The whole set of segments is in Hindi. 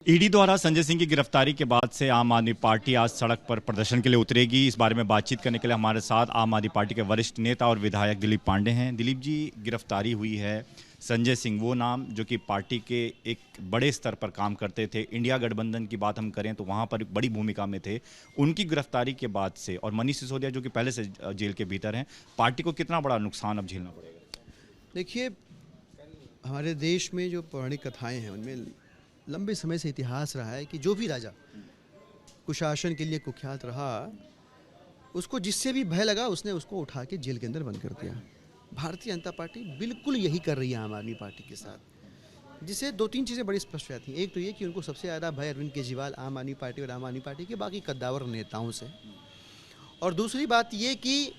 ईडी द्वारा संजय सिंह की गिरफ्तारी के बाद से आम आदमी पार्टी आज सड़क पर प्रदर्शन के लिए उतरेगी। इस बारे में बातचीत करने के लिए हमारे साथ आम आदमी पार्टी के वरिष्ठ नेता और विधायक दिलीप पांडे हैं। दिलीप जी, गिरफ्तारी हुई है संजय सिंह, वो नाम जो कि पार्टी के एक बड़े स्तर पर काम करते थे। इंडिया गठबंधन की बात हम करें तो वहाँ पर एक बड़ी भूमिका में थे। उनकी गिरफ्तारी के बाद से और मनीष सिसोदिया जो कि पहले से जेल के भीतर हैं, पार्टी को कितना बड़ा नुकसान अब झेलना पड़ेगा? देखिए, हमारे देश में जो पौराणिक कथाएं हैं उनमें लंबे समय से इतिहास रहा है कि जो भी राजा कुशासन के लिए कुख्यात रहा, उसको जिससे भी भय लगा उसने उसको उठा के जेल के अंदर बंद कर दिया। भारतीय जनता पार्टी बिल्कुल यही कर रही है आम आदमी पार्टी के साथ, जिससे दो तीन चीज़ें बड़ी स्पष्ट रहती हैं। एक तो ये कि उनको सबसे ज़्यादा भय अरविंद केजरीवाल, आम आदमी पार्टी और आम आदमी पार्टी के बाकी कद्दावर नेताओं से, और दूसरी बात ये कि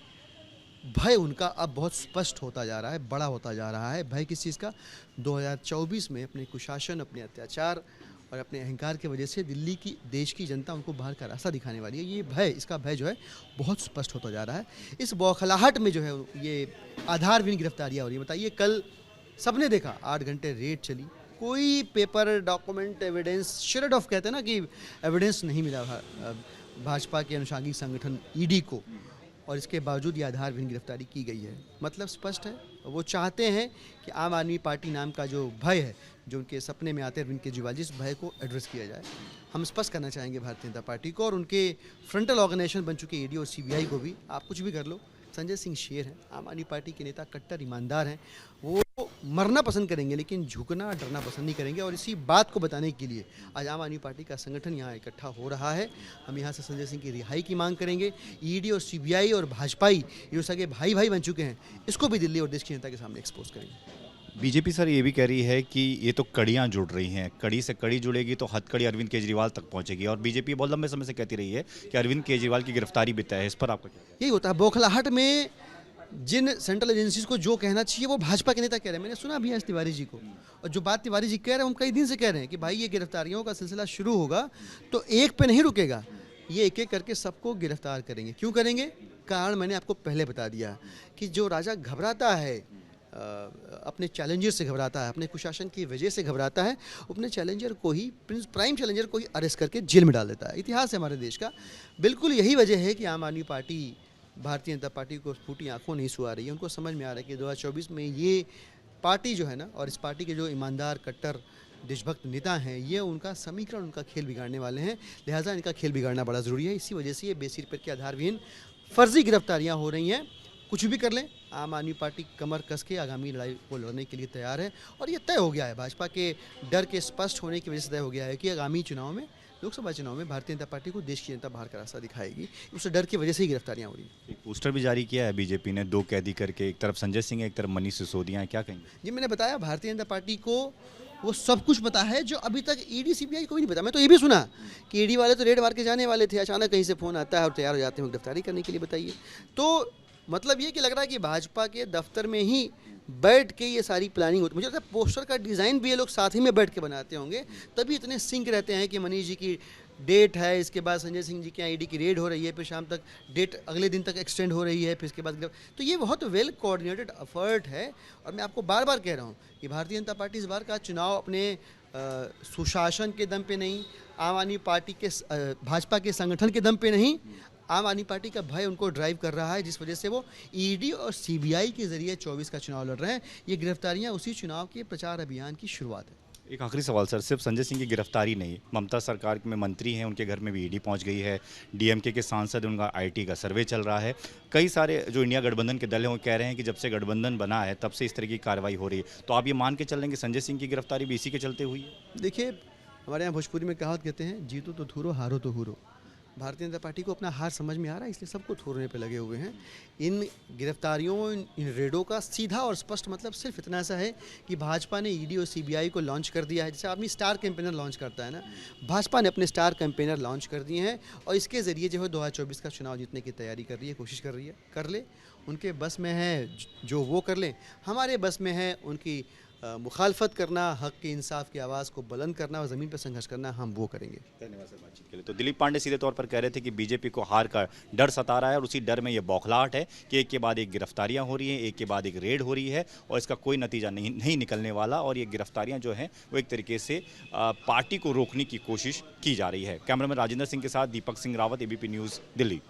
भय उनका अब बहुत स्पष्ट होता जा रहा है, बड़ा होता जा रहा है। भय किस चीज़ का? 2024 में अपने कुशासन, अपने अत्याचार और अपने अहंकार की वजह से दिल्ली की, देश की जनता उनको बाहर का रास्ता दिखाने वाली है। ये भय, इसका भय जो है बहुत स्पष्ट होता जा रहा है। इस बौखलाहट में जो है ये आधारहीन गिरफ्तारियाँ हो रही है। बताइए, कल सबने देखा 8 घंटे रेड चली, कोई paper, document, evidence, shred of कहते हैं ना कि एविडेंस नहीं मिला भाजपा के अनुषांगिक संगठन ईडी को, और इसके बावजूद ये आधारहीन गिरफ्तारी की गई है। मतलब स्पष्ट है, वो चाहते हैं कि आम आदमी पार्टी नाम का जो भय है, जो उनके सपने में आते हैं अरविंद केजरीवाल जी, इस भय को एड्रेस किया जाए। हम स्पष्ट करना चाहेंगे भारतीय जनता पार्टी को और उनके फ्रंटल ऑर्गेनाइजेशन बन चुके ईडी और सीबीआई को भी, आप कुछ भी कर लो, संजय सिंह शेर हैं, आम आदमी पार्टी के नेता, कट्टर ईमानदार हैं। वो मरना पसंद करेंगे लेकिन झुकना, डरना पसंद नहीं करेंगे। और इसी बात को बताने के लिए आज आम आदमी पार्टी का संगठन यहाँ इकट्ठा हो रहा है। हम यहाँ से संजय सिंह की रिहाई की मांग करेंगे। ईडी और सीबीआई और भाजपाई, ये जो सगे भाई भाई बन चुके हैं, इसको भी दिल्ली और देश की जनता के सामने एक्सपोज करेंगे। बीजेपी सर ये भी कह रही है कि ये तो कड़ियां जुड़ रही हैं, कड़ी से कड़ी जुड़ेगी तो हथकड़ी अरविंद केजरीवाल तक पहुंचेगी। और बीजेपी बहुत लंबे समय से कहती रही है कि अरविंद केजरीवाल की गिरफ्तारी भी तय है। इस पर आपका क्या? यही होता है बौखलाहट में, जिन सेंट्रल एजेंसीज को जो कहना चाहिए वो भाजपा के नेता कह रहे हैं। मैंने सुना भी आज तिवारी जी को, और जो बात तिवारी जी कह रहे हैं हम कई दिन से कह रहे हैं कि भाई ये गिरफ्तारियों का सिलसिला शुरू होगा तो एक पे नहीं रुकेगा, ये एक एक करके सबको गिरफ्तार करेंगे। क्यों करेंगे? कारण मैंने आपको पहले बता दिया कि जो राजा घबराता है, अपने चैलेंजर से घबराता है, अपने कुशासन की वजह से घबराता है, अपने चैलेंजर को ही, प्राइम चैलेंजर को ही अरेस्ट करके जेल में डाल देता है। इतिहास है हमारे देश का। बिल्कुल यही वजह है कि आम आदमी पार्टी, भारतीय जनता पार्टी को फूटी आंखों नहीं सुहा रही है। उनको समझ में आ रहा है कि 2024 में ये पार्टी जो है ना, और इस पार्टी के जो ईमानदार, कट्टर, देशभक्त नेता हैं, ये उनका समीकरण, उनका खेल बिगाड़ने वाले हैं। लिहाजा इनका खेल बिगाड़ना बड़ा ज़रूरी है। इसी वजह से ये बेसिर पर के आधारहीन फर्जी गिरफ्तारियाँ हो रही हैं। कुछ भी कर लें, आम आदमी पार्टी कमर कस के आगामी लड़ाई को लड़ने के लिए तैयार है। और ये तय हो गया है, भाजपा के डर के स्पष्ट होने की वजह से तय हो गया है कि आगामी चुनाव में, लोकसभा चुनाव में भारतीय जनता पार्टी को देश की जनता बाहर का रास्ता दिखाएगी। उस डर की वजह से ही गिरफ्तारियां हो रही हैं। एक पोस्टर भी जारी किया है बीजेपी ने, 2 कैदी करके, एक तरफ संजय सिंह है, एक तरफ मनीष सिसोदिया है। क्या कहेंगे? जी, मैंने बताया भारतीय जनता पार्टी को वो सब कुछ पता है जो अभी तक ईडी सीबीआई को भी नहीं पता। मैं तो ये भी सुना कि ईडी वाले तो रेड मार के जाने वाले थे, अचानक कहीं से फ़ोन आता है और तैयार हो जाते हैं गिरफ्तारी करने के लिए। बताइए, तो मतलब ये कि लग रहा है कि भाजपा के दफ्तर में ही बैठ के ये सारी प्लानिंग होती है। मुझे लगता है पोस्टर का डिज़ाइन भी ये लोग साथ ही में बैठ के बनाते होंगे, तभी इतने सिंक रहते हैं कि मनीष जी की डेट है, इसके बाद संजय सिंह जी के यहाँ ईडी की रेड हो रही है, फिर शाम तक डेट अगले दिन तक एक्सटेंड हो रही है, फिर इसके बाद, तो ये बहुत वेल कोऑर्डिनेटेड एफर्ट है। और मैं आपको बार बार कह रहा हूँ कि भारतीय जनता पार्टी इस बार का चुनाव अपने सुशासन के दम पे नहीं, आम आदमी पार्टी के, भाजपा के संगठन के दम पे नहीं, आम आदमी पार्टी का भय उनको ड्राइव कर रहा है, जिस वजह से वो ईडी और सीबीआई के जरिए 24 का चुनाव लड़ रहे हैं। ये गिरफ्तारियां उसी चुनाव के प्रचार अभियान की शुरुआत है। एक आखिरी सवाल सर, सिर्फ संजय सिंह की गिरफ्तारी नहीं, ममता सरकार में मंत्री हैं, उनके घर में भी ईडी पहुंच गई है, डीएमके के सांसद, उनका आईटी का सर्वे चल रहा है। कई सारे जो इंडिया गठबंधन के दल हैं वो कह रहे हैं कि जब से गठबंधन बना है तब से इस तरह की कार्रवाई हो रही है। तो आप ये मान के चल रहे हैं कि संजय सिंह की गिरफ्तारी भी इसी के चलते हुई है? देखिए, हमारे यहाँ भोजपुरी में कहावत कहते हैं, जीतो तो थूरो, हारो तो हुरो। भारतीय जनता पार्टी को अपना हार समझ में आ रहा है, इसलिए सबको थोड़ने पे लगे हुए हैं। इन गिरफ्तारियों, इन रेडों का सीधा और स्पष्ट मतलब सिर्फ इतना सा है कि भाजपा ने ईडी और सीबीआई को लॉन्च कर दिया है। जैसे आदमी स्टार कैंपेनर लॉन्च करता है ना, भाजपा ने अपने स्टार कैंपेनर लॉन्च कर दिए हैं और इसके ज़रिए जो है 2024 का चुनाव जीतने की तैयारी कर रही है, कोशिश कर रही है। कर ले, उनके बस में है जो वो कर लें, हमारे बस में है उनकी मुखालफत करना, हक़ की इंसाफ की आवाज़ को बुलंद करना और ज़मीन पर संघर्ष करना, हम वो करेंगे। धन्यवाद सर बातचीत के लिए। तो दिलीप पांडे सीधे तौर पर कह रहे थे कि बीजेपी को हार का डर सता रहा है और उसी डर में ये बौखलाहट है कि एक के बाद एक गिरफ्तारियां हो रही हैं, एक के बाद एक रेड हो रही है और इसका कोई नतीजा नहीं निकलने वाला और ये गिरफ्तारियां जो हैं वो एक तरीके से पार्टी को रोकने की कोशिश की जा रही है। कैमरामैन राजेंद्र सिंह के साथ दीपक सिंह रावत, एबीपी न्यूज़, दिल्ली।